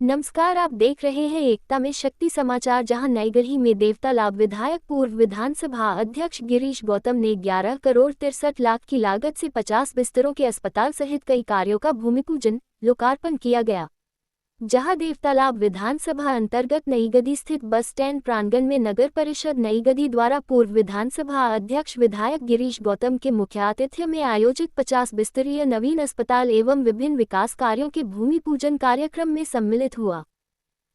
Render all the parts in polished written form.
नमस्कार, आप देख रहे हैं एकता में शक्ति समाचार, जहां नईगढ़ी में देवतालाब विधायक पूर्व विधानसभा अध्यक्ष गिरीश गौतम ने 11 करोड़ 63 लाख की लागत से 50 बिस्तरों के अस्पताल सहित कई कार्यों का भूमिपूजन लोकार्पण किया गया। जहां देवतालाब विधानसभा अंतर्गत नईगढ़ी स्थित बस स्टैंड प्रांगण में नगर परिषद नईगढ़ी द्वारा पूर्व विधानसभा अध्यक्ष विधायक गिरीश गौतम के मुख्य आतिथ्य में आयोजित 50 बिस्तरीय नवीन अस्पताल एवं विभिन्न विकास कार्यों के भूमि पूजन कार्यक्रम में सम्मिलित हुआ।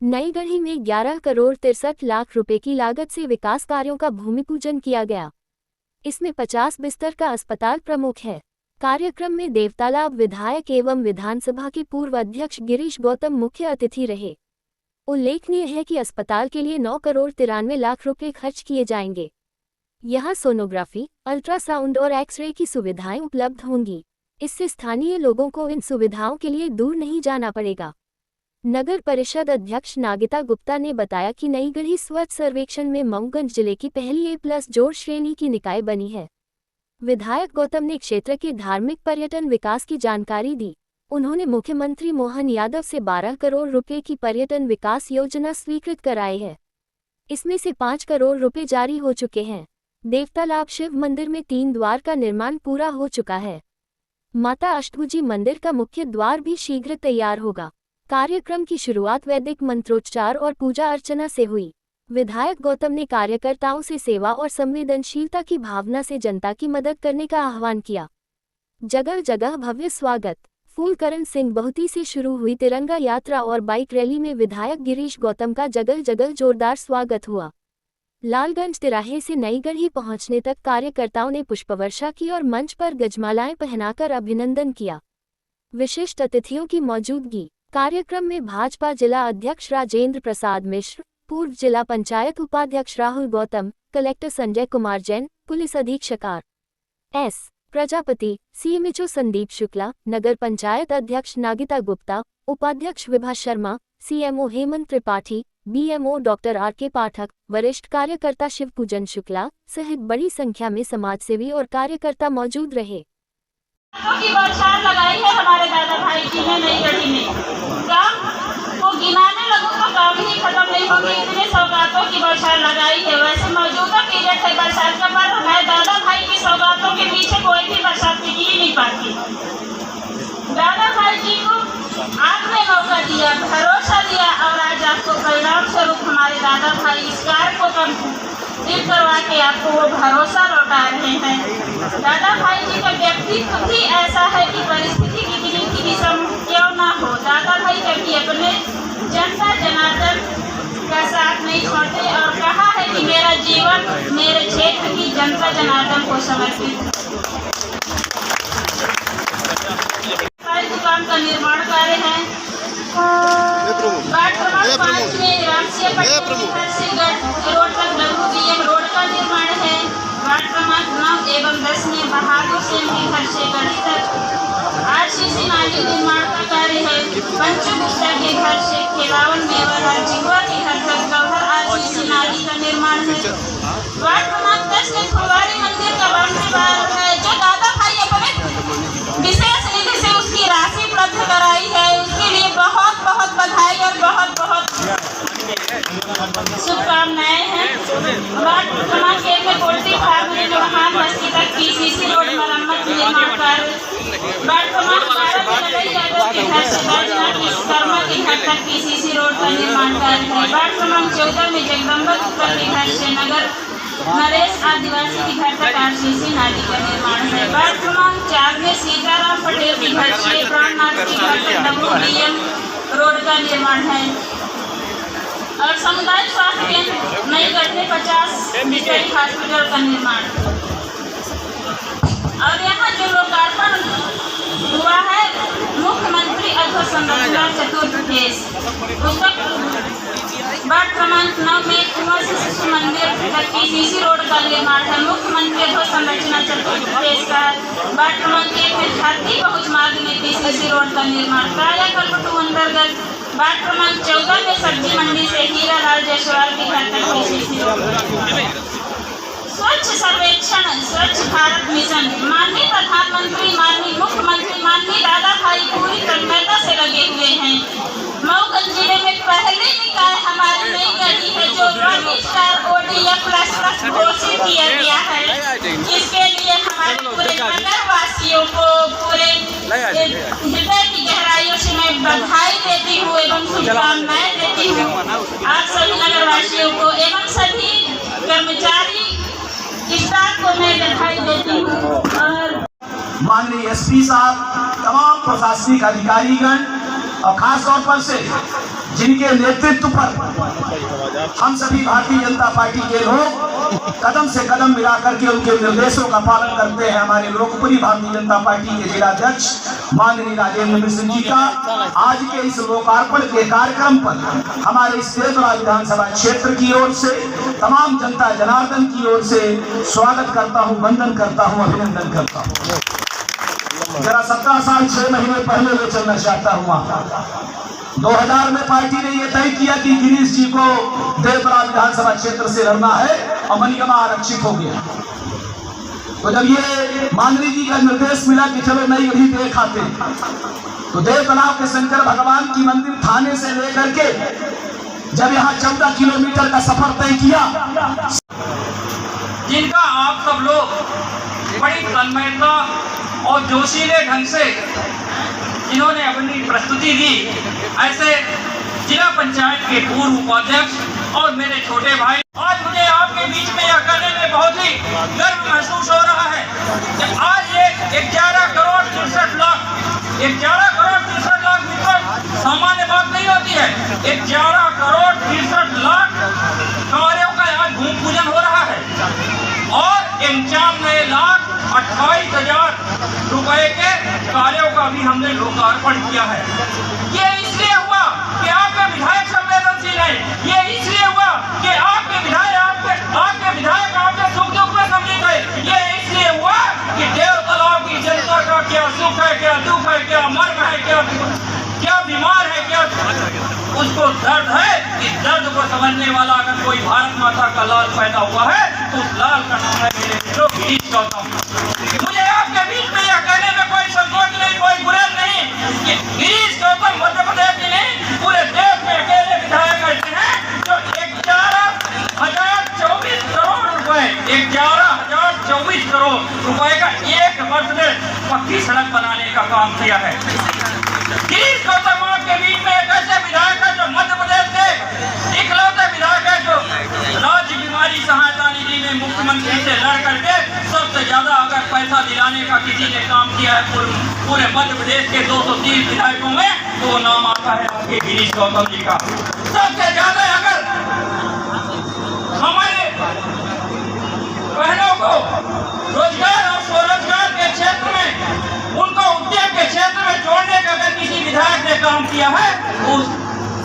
नईगढ़ी में 11 करोड़ 63 लाख रुपए की लागत से विकास कार्यों का भूमि पूजन किया गया। इसमें 50 बिस्तर का अस्पताल प्रमुख है। कार्यक्रम में देवतालाब विधायक एवं विधानसभा के पूर्व अध्यक्ष गिरीश गौतम मुख्य अतिथि रहे। उल्लेखनीय है कि अस्पताल के लिए 9 करोड़ 93 लाख रुपए खर्च किए जाएंगे। यहां सोनोग्राफी, अल्ट्रासाउंड और एक्सरे की सुविधाएं उपलब्ध होंगी। इससे स्थानीय लोगों को इन सुविधाओं के लिए दूर नहीं जाना पड़ेगा। नगर परिषद अध्यक्ष नागिता गुप्ता ने बताया कि नईगढ़ी स्वच्छ सर्वेक्षण में मऊगंज जिले की पहली A+ जोड़ श्रेणी की निकाय बनी है। विधायक गौतम ने क्षेत्र के धार्मिक पर्यटन विकास की जानकारी दी। उन्होंने मुख्यमंत्री मोहन यादव से 12 करोड़ रुपए की पर्यटन विकास योजना स्वीकृत कराई है। इसमें से 5 करोड़ रुपए जारी हो चुके हैं। देवतालाब शिव मंदिर में 3 द्वार का निर्माण पूरा हो चुका है। माता अष्टभुजी मंदिर का मुख्य द्वार भी शीघ्र तैयार होगा। कार्यक्रम की शुरुआत वैदिक मंत्रोच्चार और पूजा अर्चना से हुई। विधायक गौतम ने कार्यकर्ताओं से सेवा और संवेदनशीलता की भावना से जनता की मदद करने का आह्वान किया। जगह जगह भव्य स्वागत। फूलकरण सिंह बहुती से शुरू हुई तिरंगा यात्रा और बाइक रैली में विधायक गिरीश गौतम का जगह जगह जोरदार स्वागत हुआ। लालगंज तिराहे से नईगढ़ी पहुंचने तक कार्यकर्ताओं ने पुष्पवर्षा की और मंच पर गजमालाएं पहनाकर अभिनंदन किया। विशिष्ट अतिथियों की मौजूदगी। कार्यक्रम में भाजपा जिला अध्यक्ष राजेंद्र प्रसाद मिश्र, पूर्व जिला पंचायत उपाध्यक्ष राहुल गौतम, कलेक्टर संजय कुमार जैन, पुलिस अधीक्षक R.S. प्रजापति, CMHO संदीप शुक्ला, नगर पंचायत अध्यक्ष नागिता गुप्ता, उपाध्यक्ष Vibha Sharma, CMO Hemant Tripathi, BMO doctor R.K. पाठक, वरिष्ठ कार्यकर्ता शिवपूजन शुक्ला सहित बड़ी संख्या में समाजसेवी और कार्यकर्ता मौजूद रहे। की बौछार लगाई है हमारे दादा भाई जी ने नईगढ़ी में। वो गिनाने लगूं तो काम ही खत्म नहीं होगी, इतने सौगातों की बौछार लगाई है। वैसे मौजूदा पीरियड है बरसात का, पर हमारे दादा भाई की सौगातों के पीछे कोई भी बरसात टिक ही नहीं पाती। दादा भाई जी को आपने मौका दिया, भरोसा दिया और आज आपको परिणाम स्वरूप हमारे दादा भाई इस कार्य को कंप्लीट करवा के आपको वो भरोसा लौटा रहे हैं। दादा भाई जी का व्यक्तित्व भी ऐसा है कि परिस्थिति कितनी की दिशा क्यों ना हो, दादा भाई कभी अपने जनता जनार्दन का साथ नहीं छोड़ते और कहा है कि मेरा जीवन मेरे क्षेत्र की जनता जनार्दन को समर्पित। दुकान का निर्माण कार्य है। वार्ड क्रमांक 5 में राष्ट्रीय रोड तक WBM रोड का निर्माण है। वार्ड क्रमांक 9 एवं 10 में बहादुर सिंह के घर से गढ़ी तक RCC नाली निर्माण का कार्य है। पंचू गुप्ता के घर से खेलावन मेवालाल जिगवा के घर तक गौहर RCC नाली का निर्माण है। वार्ड क्रमांक 10 में फुलवारी मंदिर का निर्माण है, जो दादा भाई अपने विशेष निधि से उसकी राशि उपलब्ध कराई है। उसके लिए बहुत बहुत बधाई और बहुत बहुत शुभकामनाएं हैं। वार्ड क्रमांक 1 में पोल्ट्री फार्म में महान बस्ती तक PCC रोड मरम्मत निर्माण कार्य। वार्ड क्रमांक 12 में लड़ई यादव के घर से बैजनाथ विश्वकर्मा के घर तक PCC रोड का निर्माण कार्य है। वार्ड क्रमांक 14 में जगदम्बा गुप्ता के घर से नगर नरेश आदिवासी के घर तक RCC नाली का निर्माण है। वार्ड क्रमांक 4 में सीताराम पटेल के घर से प्राणनाथ के घर तक WBM रोड का निर्माण है। और समुदाय स्वास्थ्य केंद्र नईगढ़ में 50 बिस्तरी हॉस्पिटल का निर्माण। और यहाँ जो लोकार्पण हुआ है मुख्यमंत्री अधोसंरचना चतुर्थ फेज, उसका वार्ड क्रमांक 9 में कुंवर से शिशु मंदिर तक PCC रोड का निर्माण है। मुख्यमंत्री अधोसंरचना चतुर्थ फेज का वार्ड क्रमांक 1 में झारखंड पहुंच मार्ग में PCC रोड का निर्माण। कायाकल्प 2 अंतर्गत वार्ड क्रमांक 14 में सब्जी मंडी से हीरालाल जायसवाल के घर तक PCC रोड। स्वच्छ सर्वेक्षण, स्वच्छ भारत मिशन, माननीय प्रधानमंत्री, माननीय मुख्यमंत्री, माननीय दादा भाई पूरी तन्मयता से लगे हुए हैं। मऊगंज जिले जो वन स्टार ODF++ घोषित किया गया है, जिसके लिए हमारे पूरे नगरवासियों को पूरे हृदय की गहराइयों से मैं बधाई देती हूँ एवं शुभकामनाएं देती हूँ आप सभी नगरवासियों को एवं सभी कर्मचारी स्टाफ को मैं बधाई देती हूँ। और माननीय SP साहब, तमाम प्रशासनिक अधिकारीगण और खास तौर पर से जिनके नेतृत्व पर हम सभी भारतीय जनता पार्टी के लोग कदम से कदम मिला करके उनके निर्देशों का पालन करते हैं। हमारे लोकप्रिय भारतीय जनता पार्टी के जिलाध्यक्ष माननीय राजेंद्र मिश्र जी का आज के इस लोकार्पण के कार्यक्रम पर हमारे इस देवतला विधानसभा क्षेत्र की ओर से तमाम जनता जनार्दन की ओर से स्वागत करता हूँ, वंदन करता हूँ, अभिनंदन करता हूँ। जरा 17 साल 6 महीने पहले ले चलना चाहता हूँ वहाँ 2000 में पार्टी ने यह तय किया कि गिरीश जी को देवतला विधानसभा क्षेत्र से लड़ना है और मनिगमा आरक्षित हो गया। तो जब ये माननीय जी का निर्देश मिला कि चलो नई गढ़ी देख आते, तो देवतलाव के शंकर भगवान की मंदिर थाने से लेकर के जब यहाँ 14 किलोमीटर का सफर तय किया, जिनका आप सब लोग बड़ी तन्मयता और जोशीले ढंग से जिन्होंने अपनी प्रस्तुति दी, ऐसे जिला पंचायत के पूर्व उपाध्यक्ष और मेरे छोटे भाई, आज मुझे आपके बीच में यह कहने में बहुत ही गर्व महसूस हो रहा है कि आज ये 11 करोड़ 63 लाख मित्रों सामान्य बात नहीं होती है। 11 करोड़ 63 लाख कार्यों का आज भूमि पूजन हो रहा है और 95,28,000 रुपए के कार्यों का भी हमने लोकार्पण किया है। ये इसलिए हुआ कि आपके विधायक संवेदनशील है, ये इसलिए हुआ कि आपके विधायक आपके सुख दुख में सम्मिलित है, ये इसलिए हुआ कि देवतलाव की जनता का क्या सुख है, क्या दुख है, क्या मर्म है, क्या बीमार है, क्या उसको दर्द है। इस दर्द को समझने वाला अगर कोई भारत माता का लाल पैदा हुआ है तो उस लाल का नाम है मेरे मित्रों गिरीश गौतम। मुझे आपके बीच में यह कहने में कोई संकोच नहीं, कोई गुरेज नहीं कि गिरीश गौतम मध्य प्रदेश में नहीं पूरे देश में अकेले विधायक ऐसे हैं जो 11,024 करोड़ रुपए 11,024 करोड़ रुपए का एक वर्ष में पक्की सड़क बनाने का काम किया है। गिरीश गौतम आपके बीच में एक ऐसे विधायक है जो मध्य प्रदेश से इकलौते विधायक है जो राज्य बीमारी सहायता निधि में मुख्यमंत्री से लड़ करके सबसे ज्यादा अगर पैसा दिलाने का किसी ने काम किया है पूरे मध्य प्रदेश के 230 विधायकों में, तो वो नाम आता है आपके गिरीश गौतम जी का। सबसे ज्यादा अगर हमारे बहनों को रोजगार और स्वरोजगार के क्षेत्र में, उनको उद्योग के क्षेत्र में जोड़ने का अगर किसी विधायक ने काम किया है,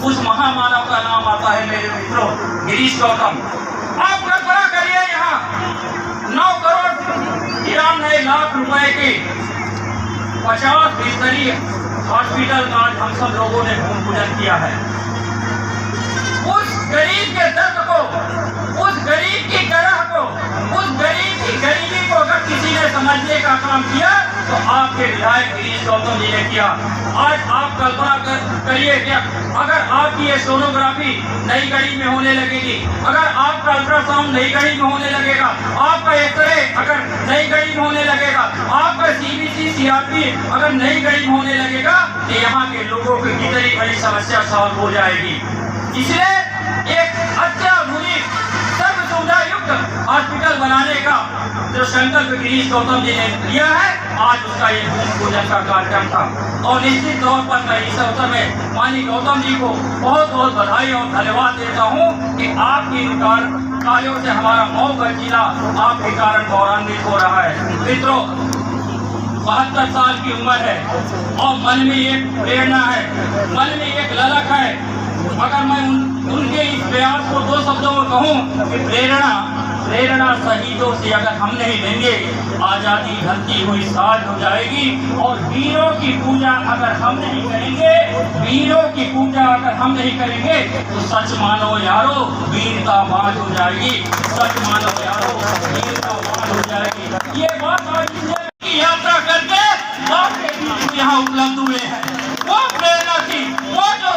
उस महामानव का नाम आता है मेरे मित्रों गिरीश गौतम। आप कल्पना करिए यहाँ 9 करोड़ 93 लाख रुपए की 50 बिस्तरी हॉस्पिटल का हम सब लोगों ने भूमि पूजन किया है। उस गरीब के दर्द को, उस गरीब की तरह को, उस गरीब की गरीबी को अगर किसी ने समझने का काम किया तो आपके विधायक गिरीश गौतम जी ने किया। आज आप कल्पना करिए कि अगर आपकी ये सोनोग्राफी नई गढ़ी में होने लगेगी, अगर आपका अल्ट्रासाउंड नई गढ़ी में होने लगेगा, आपका एक्सरे अगर नई गढ़ी में होने लगेगा, आपका CBC CRP अगर नई गढ़ी में होने लगेगा, तो यहाँ के लोगों की कितनी बड़ी समस्या सॉल्व हो जाएगी। इसलिए एक अत्याधुनिक सर्व सुविधा युक्त हॉस्पिटल बनाने का जो संकल्प गिरीश गौतम जी ने लिया है, आज उसका ये भूमि पूजन का कार्यक्रम था। और निश्चित तौर पर मैं इस अवसर में माननीय गौतम जी को बहुत बहुत बधाई और धन्यवाद देता हूँ कि आपकी कार्यों से हमारा मऊ का जिला आपके कारण गौरवान्वित हो रहा है। मित्रों, 72 साल की उम्र है और मन में एक प्रेरणा है, मन में एक ललक है। अगर मैं उनके इस प्रयास को 2 शब्दों में कहूँ कि प्रेरणा शहीदों से अगर हम नहीं लेंगे, आज़ादी ढलती हुई साज हो जाएगी। और वीरों की पूजा अगर हम नहीं करेंगे, तो सच मानो यारो वीरता बाज हो जाएगी, सच मानो यारो वीरता बाज हो जाएगी। ये बात आज की यात्रा करके आपके बीच में यहाँ उपलब्ध हुए हैं। वो प्रेरणा की थी, वो जो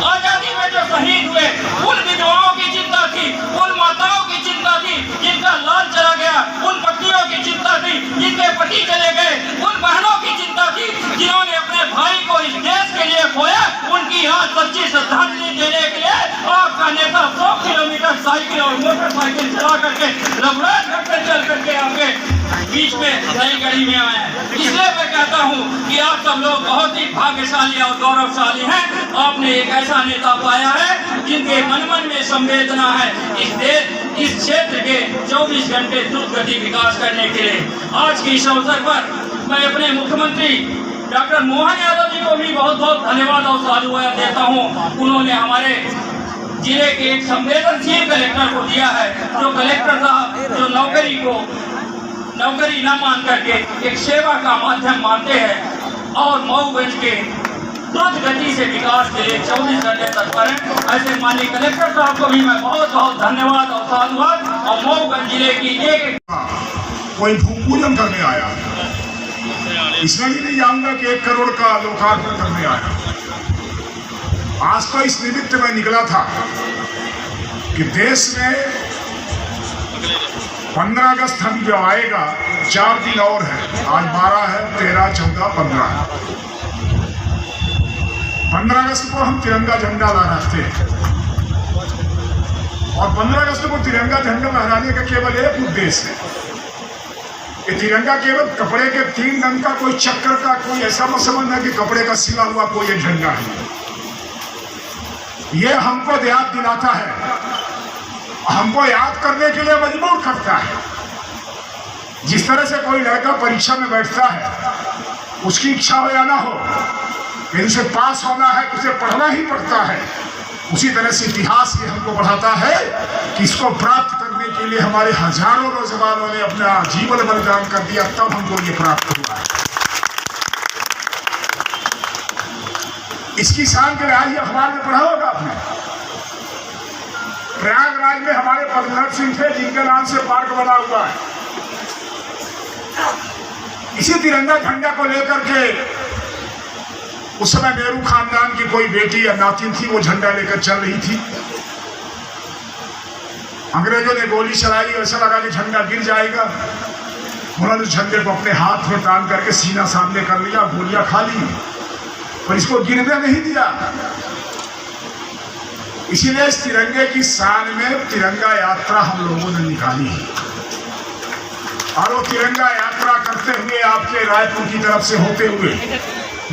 आजादी में जो शहीद हुए उन विधवाओं की चिंता थी, उन माताओं की चिंता थी जिनका लाल चला गया, उन पत्नियों की चिंता थी जिनके पति चले गए, उन बहनों की चिंता थी जिन्होंने अपने भाई को इस देश के लिए खोया। उनकी आज सच्ची श्रद्धांजलि देने के लिए आपका नेता 100 किलोमीटर साइकिल और मोटरसाइकिल चला करके रघुराज घाट से चल करके आपके बीच में नई गढ़ी में आए हैं। इसलिए मैं कहता हूँ कि आप सब लोग बहुत ही भाग्यशाली और गौरवशाली हैं। आपने एक ऐसा नेता पाया है जिनके मन मन में संवेदना है इस क्षेत्र के 24 घंटे द्रुत गति विकास करने के लिए। आज के इस अवसर पर मैं अपने मुख्यमंत्री डॉक्टर मोहन यादव जी को भी बहुत बहुत धन्यवाद और साधुवाद देता हूँ। उन्होंने हमारे जिले के एक संवेदनशील कलेक्टर को दिया है, जो कलेक्टर साहब जो नौकरी न मान करके एक सेवा का माध्यम मानते हैं और मऊगंज के द्रुत गति से विकास के लिए 24 घंटे तत्पर हैं। ऐसे माननीय कलेक्टर साहब को भी मैं बहुत बहुत धन्यवाद और साधुवाद और मऊगंज जिले की एक कोई भूमि पूजन करने आया, इसमें भी नहीं जानूंगा कि 1 करोड़ का लोकार्पण करने आया। आज तो इस निमित्त में निकला था कि देश में 15 अगस्त हम जो आएगा, 4 दिन और है, आज 12 है, 13, 14, 15 है। 15 अगस्त को हम तिरंगा झंडा लहराते हैं और 15 अगस्त को तिरंगा झंडा लहराने का केवल एक उद्देश्य है कि तिरंगा केवल कपड़े के 3 रंग का कोई चक्कर का कोई ऐसा मत समझना कि कपड़े का सिला हुआ कोई एक झंडा है। ये हमको याद दिलाता है, हमको याद करने के लिए मजबूर करता है। जिस तरह से कोई लड़का परीक्षा में बैठता है, उसकी इच्छा हो या ना हो, यदि उसे पास होना है तो उसे पढ़ना ही पड़ता है। उसी तरह से इतिहास ये हमको बढ़ाता है कि इसको प्राप्त करने के लिए हमारे हजारों नौजवानों ने अपना जीवन बलिदान कर दिया, तब हमको ये प्राप्त हुआ है। इसकी शान के लिए आज अखबार में पढ़ा होगा आपने, प्रयागराज में हमारे पद्मनाभ सिंह थे जिनके नाम से पार्क बना हुआ है। इसी तिरंगा झंडा को लेकर के उस समय नेहरू खानदान की कोई बेटी या नातिन थी, वो झंडा लेकर चल रही थी। अंग्रेजों ने गोली चलाई, ऐसा लगा कि झंडा गिर जाएगा। उन्होंने झंडे को अपने हाथ में तान करके सीना सामने कर लिया, गोलियां खा ली, पर इसको गिरने नहीं दिया। इसीलिए इस तिरंगे की शान में तिरंगा यात्रा हम लोगों ने निकाली है और वो तिरंगा यात्रा करते हुए आपके रायपुर की तरफ से होते हुए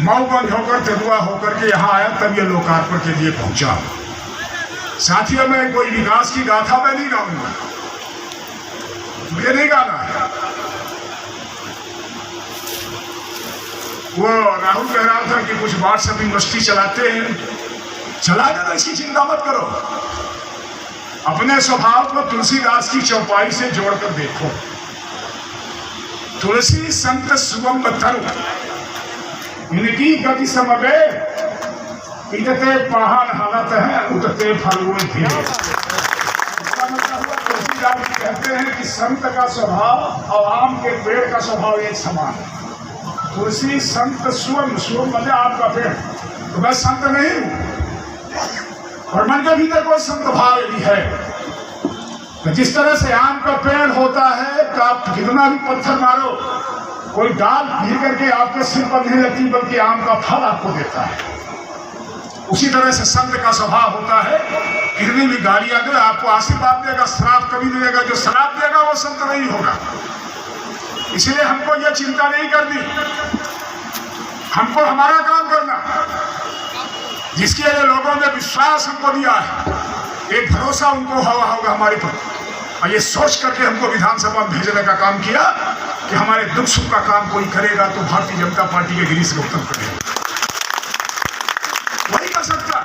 मऊगंज होकर तेंदुआ होकर के यहाँ आया, तब ये लोकार्पण के लिए पहुंचा। साथियों, मैं कोई विकास की गाथा मैं नहीं गाऊंगा, मुझे नहीं गाना है। वो राहुल कह रहा था कि कुछ व्हाट्सएप यूनिवर्सिटी चलाते हैं, चला देना, इसकी चिंता मत करो। अपने स्वभाव को तुलसीदास की चौपाई से जोड़कर देखो। तुलसी संत सुगम तरु इनकी गति समवे, इजते पहाड़ हालत है उठते फलुए थे। इसका मतलब हुआ तुलसीदास जी कहते हैं कि संत का स्वभाव और आम के पेड़ का स्वभाव एक समान है। तुलसी संत सुगम, सुगम मतलब आपका पेड़, तो मैं संत नहीं हूं और मन के भीतर कोई संत भाव भी है। तो जिस तरह से आम का पेड़ होता है तो आप कितना भी पत्थर मारो, कोई डाल गिर करके आपके सिर पर नहीं लगती, बल्कि आम का फल आपको देता है। उसी तरह से संत का स्वभाव होता है, कितनी भी गालियां दे आपको आशीर्वाद देगा, श्राप कभी नहीं देगा। जो श्राप देगा वो संत नहीं होगा। इसलिए हमको यह चिंता नहीं करनी, हमको हमारा काम करना। जिसके लिए लोगों ने विश्वास हमको दिया है, एक भरोसा उनको हुआ होगा हमारे पर, और ये सोच करके हमको विधानसभा में भेजने का काम किया कि हमारे दुख सुख का काम कोई करेगा तो भारतीय जनता पार्टी के गिरीश गौतम करेगा, वही कर सकता है।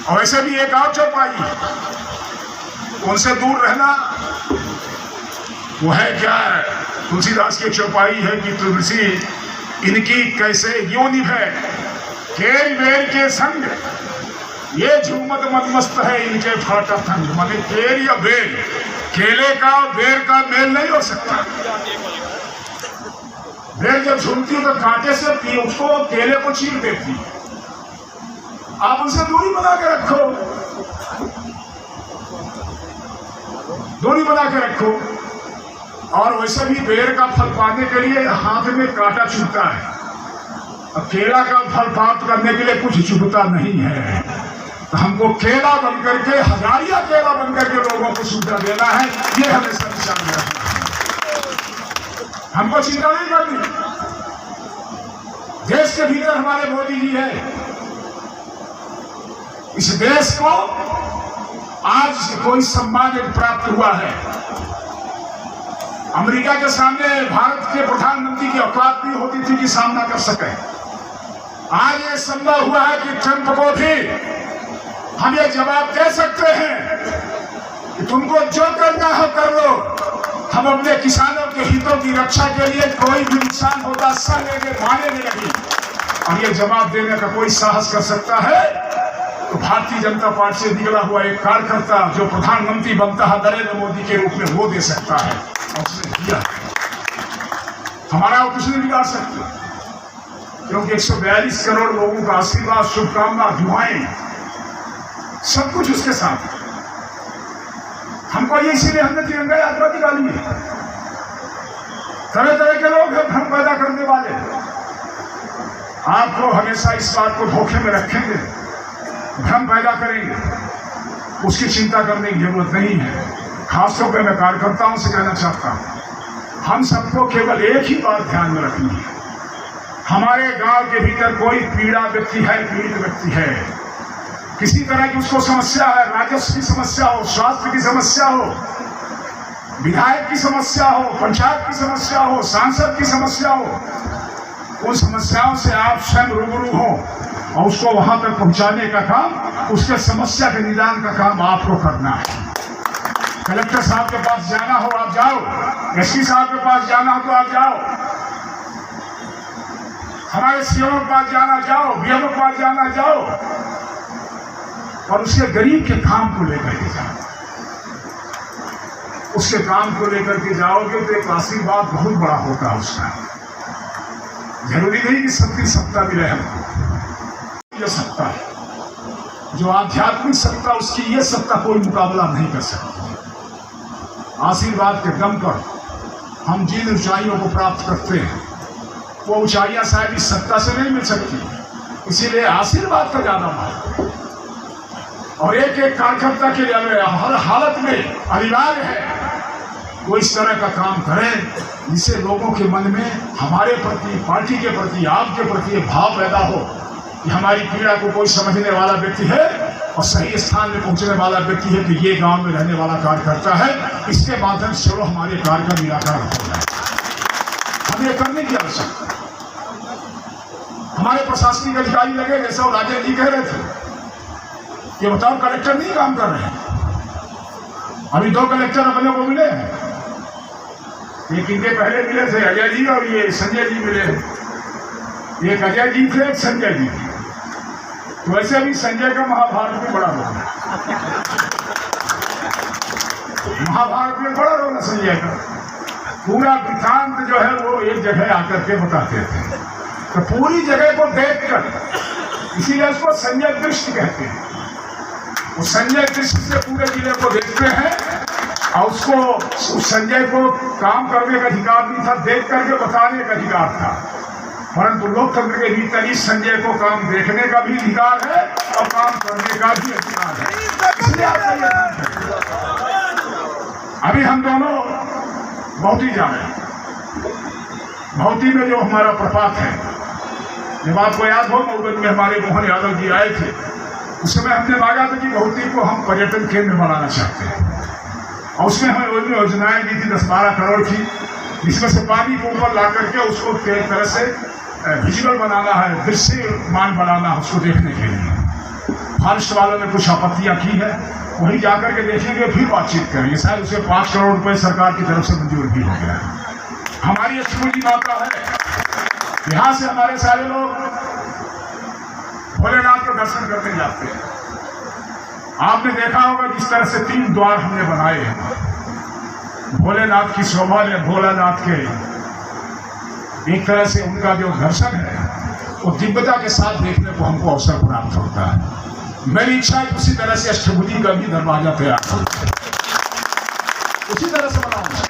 और वैसे भी एक और चौपाई उनसे दूर रहना, वो है क्या, तुलसीदास की चौपाई है कि तुलसी इनकी कैसे यूं निभे केर बेर के संग, ये झूमत मदमस्त है इनके फाटा थंग। माने केर या बेर, केले का बेर का मेल नहीं हो सकता। बेर जब झूमती है तो कांटे से उसको केले को चीर देती है, आप उनसे दूरी बना के रखो, दूरी बना के रखो। और वैसे भी बेर का फल पाने के लिए हाथ में कांटा चुभता है, और केला का फल प्राप्त करने के लिए कुछ चुभता नहीं है। तो हमको केला बन करके, हजारिया केला बन करके लोगों को सुविधा देना है, ये हमेशा विचार में रखना है। हमको चिंता नहीं करनी। देश के भीतर हमारे मोदी जी है। इस देश को आज कोई सम्मान प्राप्त हुआ है। अमेरिका के सामने भारत के प्रधानमंत्री की औकात नहीं होती थी कि सामना कर सके। आज ये संभव हुआ है कि ट्रंप को भी हम ये जवाब दे सकते हैं कि तुमको जो करना हो कर लो, हम अपने किसानों के हितों की रक्षा के लिए कोई भी नुकसान होता सह लेंगे, मानेंगे नहीं। और ये जवाब देने का कोई साहस कर सकता है तो भारतीय जनता पार्टी से निकला हुआ एक कार्यकर्ता जो प्रधानमंत्री बनता है नरेंद्र मोदी के रूप में, वो दे सकता है। और उसने दिया। हमारा कुछ नहीं बिगाड़ सकते, क्योंकि 142 करोड़ लोगों का आशीर्वाद, शुभकामना, दुआएं, सब कुछ उसके साथ। हमको ये इसीलिए हमने तिरंगा यात्रा निकाली है। तरह तरह के लोग हैं भ्रम पैदा करने वाले, आपको हमेशा इस बात को धोखे में रखेंगे, भ्रम पैदा करेंगे। उसकी चिंता करने की जरूरत नहीं है। खासतौर पर मैं कार्यकर्ताओं से कहना चाहता हूं, हम सबको केवल एक ही बात ध्यान में रखनी है। हमारे गांव के भीतर कोई पीड़ा व्यक्ति है, पीड़ित व्यक्ति है, किसी तरह की उसको समस्या है, राजस्व की समस्या हो, स्वास्थ्य की समस्या हो, विधायक की समस्या हो, पंचायत की समस्या हो, सांसद की समस्या हो, उन समस्याओं से आप स्वयं रूबरू हो और उसको वहां तक पहुंचाने का काम, उसके समस्या के निदान का काम आपको करना है। कलेक्टर साहब के पास जाना हो आप जाओ, एसपी साहब के पास जाना हो तो आप जाओ, हमारे सीओ के पास जाना जाओ, बीएमओ के पास जाना जाओ, और उसके गरीब के काम को लेकर के जाओ। उसके काम को लेकर के जाओगे तो एक आशीर्वाद बहुत बड़ा होता है उसका। जरूरी नहीं कि सबकी सत्ता मिले हमको। ये सत्ता है जो आध्यात्मिक सत्ता, उसकी ये सत्ता कोई मुकाबला नहीं कर सकती। आशीर्वाद के दम पर हम जिन ऊंचाइयों को प्राप्त करते हैं वो ऊंचाइयां शायद इस सत्ता से नहीं मिल सकती, इसीलिए आशीर्वाद का ज्यादा महत्व। और एक एक कार्यकर्ता के लिए हर हालत में अनिवार्य है वो इस तरह का काम करें जिससे लोगों के मन में हमारे प्रति, पार्टी के प्रति, आपके प्रति भाव पैदा हो कि हमारी पीड़ा को कोई समझने वाला व्यक्ति है और सही स्थान में पहुंचने वाला व्यक्ति है कि ये गांव में रहने वाला कार्यकर्ता है। इसके माध्यम से चलो हमारे कार्य का निराकरण हो जाए। हमें ये करने की आवश्यकता। हमारे प्रशासनिक अधिकारी लगे, जैसा राजेश जी कह रहे थे, ये बताओ कलेक्टर नहीं काम कर रहे हैं। अभी 2 कलेक्टर अपने को मिले हैं, एक इनके पहले मिले थे अजय जी और ये संजय जी मिले हैं। एक अजय जी थे, एक संजय जी थे। तो वैसे भी संजय का महाभारत में बड़ा रोल है, महाभारत में बड़ा रोल है संजय का। पूरा वृत्तांत जो है वो एक जगह आकर के बताते थे, तो पूरी जगह को देखकर, इसीलिए उसको संजय दृष्टि कहते हैं। वो संजय दृष्टि से पूरे जिले को देखते हैं और उसको, उस संजय को काम करने का अधिकार नहीं था, देख करके बताने का अधिकार था। परंतु लोकतंत्र के भीतर इस संजय को काम देखने का भी अधिकार है और काम करने का भी अधिकार है। इसलिए अभी हम दोनों भौती जा रहे हैं। भौती में जो हमारा प्रपात है, जब आपको याद हो मऊगन में हमारे मोहन यादव जी आए थे, उस समय हमने मांगा था कि भौती को हम पर्यटन केंद्र बनाना चाहते हैं। और उसमें हमें योजनाएं दी थी 10-12 करोड़ की, जिसमें से पानी को ऊपर ला करके उसको एक तरह से विजुअल बनाना है, दृश्यमान बनाना है उसको देखने के लिए। फॉरेस्ट वालों ने कुछ आपत्तियां की है, वहीं जाकर के देखेंगे, फिर बातचीत करेंगे। शायद उसे 5 करोड़ रुपए सरकार की तरफ से मंजूर भी हो गया है। हमारी अष्टभुजी माता है, यहाँ से हमारे सारे लोग भोलेनाथ का दर्शन करने जाते हैं। आपने देखा होगा जिस तरह से 3 द्वार हमने बनाए हैं भोलेनाथ की शोभा ने, भोलानाथ के एक तरह से उनका जो दर्शन है वो दिव्यता के साथ देखने को हमको अवसर प्राप्त होता है। मेरी इच्छा है उसी तरह से अष्टभुजी का भी दरवाजा तैयार हो, उसी तरह से बनाऊंगा,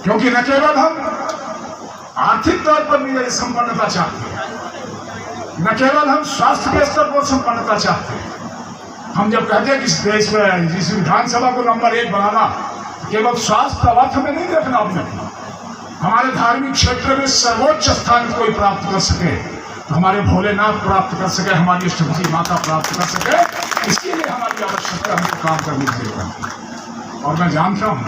क्योंकि न केवल हम आर्थिक तौर पर भी संपन्नता चाहते हैं, न केवल हम स्वास्थ्य के स्तर पर संपन्नता चाहते हैं। हम जब कहते हैं कि इस देश में जिस विधानसभा को नंबर 1 बनाना, केवल स्वास्थ्य अर्थ में नहीं देखना, आपने हमारे धार्मिक क्षेत्र में सर्वोच्च स्थान कोई प्राप्त कर सके, तो हमारे भोलेनाथ प्राप्त कर सके, हमारी अष्टभुजी माता प्राप्त कर सके, इसके लिए हमारी आवश्यकता हमको काम करनी चाहिए। और मैं जानता हूँ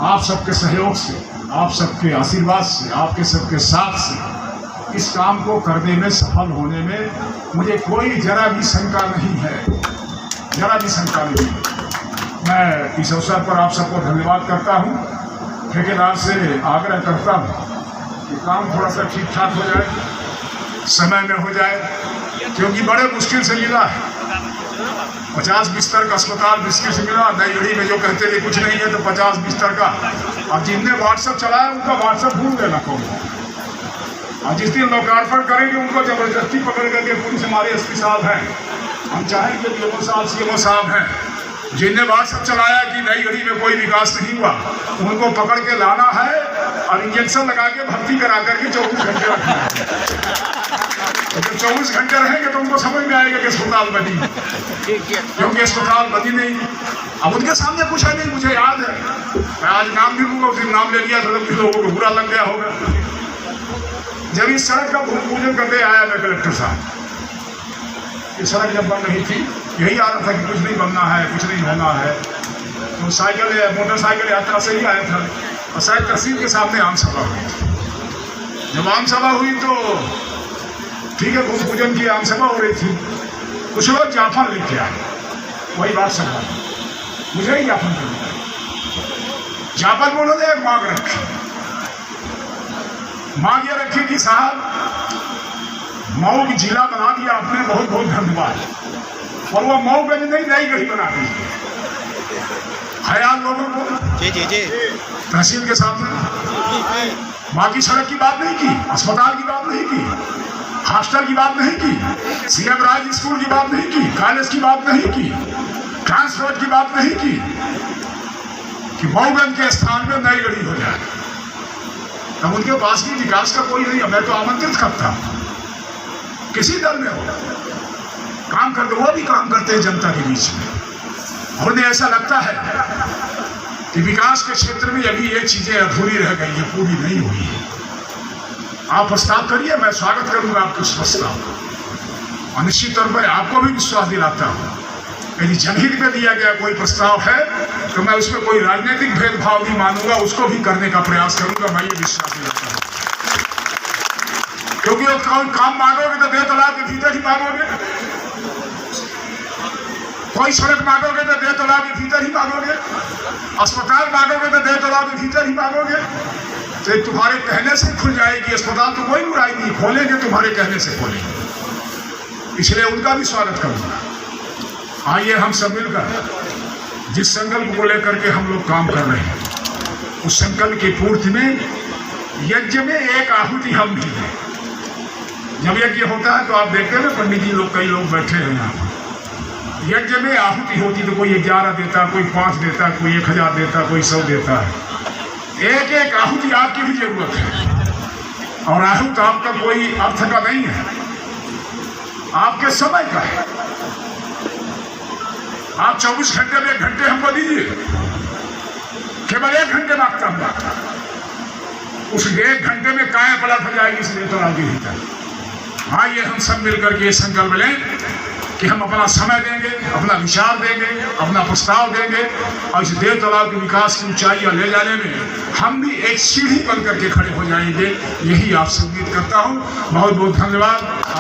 आप सबके सहयोग से, आप सबके आशीर्वाद से, आपके सबके साथ से इस काम को करने में, सफल होने में मुझे कोई जरा भी शंका नहीं है, जरा भी शंका नहीं। मैं इस अवसर पर आप सबको धन्यवाद करता हूँ, ठेकेदार से आग्रह करता हूँ कि काम थोड़ा सा ठीक ठाक हो जाए, समय में हो जाए, क्योंकि बड़े मुश्किल से मिला है। 50 बिस्तर का अस्पताल मुश्किल से मिला। नई गढ़ी में जो कहते थे कुछ नहीं है तो 50 बिस्तर का, और जिनने व्हाट्सएप चलाया उनका व्हाट्सएप भूल देना कौन, और जिस दिन लोकार्पण करेंगे उनको जबरदस्ती पकड़ करके पुलिस हमारे एसपी साहब हैं, हम चाहेंगे डीएमओ साहब, सीएमओ साहब हैं, जिनने व्हाट्सएप चलाया कि नई गढ़ी में कोई विकास नहीं हुआ, उनको पकड़ के लाना है और इंजेक्शन लगा के भर्ती करा करके 24 घंटे रखना है। तो जब 24 घंटे रहेंगे तो उनको समझ में आएगा कि अस्पताल बनी, क्योंकि अस्पताल बनी नहीं। अब उनके सामने कुछ है नहीं, मुझे याद है, मैं आज नाम भी लूंगा, उस दिन नाम ले लिया तो लोगों को बुरा लग गया होगा। जब इस सड़क का भूमि पूजन करने आया मैं कलेक्टर साहब, ये सड़क जब बन रही थी, यही आ रहा था कि कुछ नहीं बनना है, कुछ नहीं होना है, तो साइकिल मोटरसाइकिल यात्रा से ही आया था, और शायद तहसील के सामने आम सभा हुई थी। जब आम सभा हुई तो ठीक है, भूमि पूजन की आम सभा हो रही थी, कुछ लोग ज्ञापन लेके आए, वही बात सभा मुझे ही ज्ञापन करना है। ज्ञापन में उन्होंने एक मांग रखी, मांग ये रखी कि साहब मऊ की जिला बना दिया आपने, बहुत बहुत धन्यवाद, और वो मऊ में नहीं नई गढ़ी बना दी। ख्याल लोगों को तहसील के सामने बाकी सड़क की बात नहीं की, अस्पताल की बात नहीं की, हॉस्टल की बात नहीं की, सीएम राज स्कूल की बात नहीं की, कॉलेज की बात नहीं की, ट्रांसपोर्ट की बात नहीं की, कि मऊगंज के स्थान में नई गढ़ी हो जाए। अब उनके पास भी विकास का कोई नहीं है, मैं तो आमंत्रित करता हूं किसी दल में हो काम करते, वो भी काम करते हैं जनता के बीच में। और उन्हें ऐसा लगता है कि विकास के क्षेत्र में अभी ये चीजें अधूरी रह गई है, पूरी नहीं हुई है। आप प्रस्ताव करिए, मैं स्वागत करूंगा आपके उस प्रस्ताव को, और निश्चित तौर पर आपको भी विश्वास दिलाता हूं, यदि जनहित में दिया गया कोई प्रस्ताव है तो मैं उसमें कोई राजनीतिक भेदभाव नहीं मानूंगा, उसको भी करने का प्रयास करूंगा, मैं ये विश्वास दिलाता हूं। क्योंकि वो काम मांगोगे तो देह तालाब के भीतर ही मांगोगे, कोई सड़क मांगोगे तो देह तालाब के भीतर ही मांगोगे, अस्पताल मांगोगे तो देह तालाब के भीतर ही मांगोगे, तो तुम्हारे कहने से खुल जाएगी। अस्पताल तो कोई बुराई नहीं, खोलेंगे तुम्हारे कहने से खोलेंगे, इसलिए उनका भी स्वागत करूंगा। आइए हम सब मिलकर जिस संकल्प को लेकर के हम लोग काम कर रहे हैं, उस संकल्प की पूर्ति में यज्ञ में एक आहुति हम भी हैं। जब यज्ञ होता है तो आप देखते हैं ना, पंडित जी लोग, कई लोग बैठे हैं यहाँ, यज्ञ में आहुति होती तो कोई 11 देता, कोई 5 देता, कोई 1000 देता, कोई 100 देता है। एक एक आहुति आपकी भी जरूरत है, और आहुति आपका कोई अर्थ का नहीं है, आपके समय का है। आप 24 घंटे में 1 घंटे हमको दीजिए, केवल 1 घंटे मांगता हूँ, उस 1 घंटे में काया पलट हो जाएगी, इसलिए तो आगे ही था। आइए हम सब मिलकर के ये संकल्प लें कि हम अपना समय देंगे, अपना विचार देंगे, अपना प्रस्ताव देंगे, और इस देव तालाब के विकास की ऊंचाइयां ले जाने में हम भी एक सीढ़ी बन करके खड़े हो जाएंगे। यही आपसे उम्मीद करता हूँ। बहुत बहुत धन्यवाद।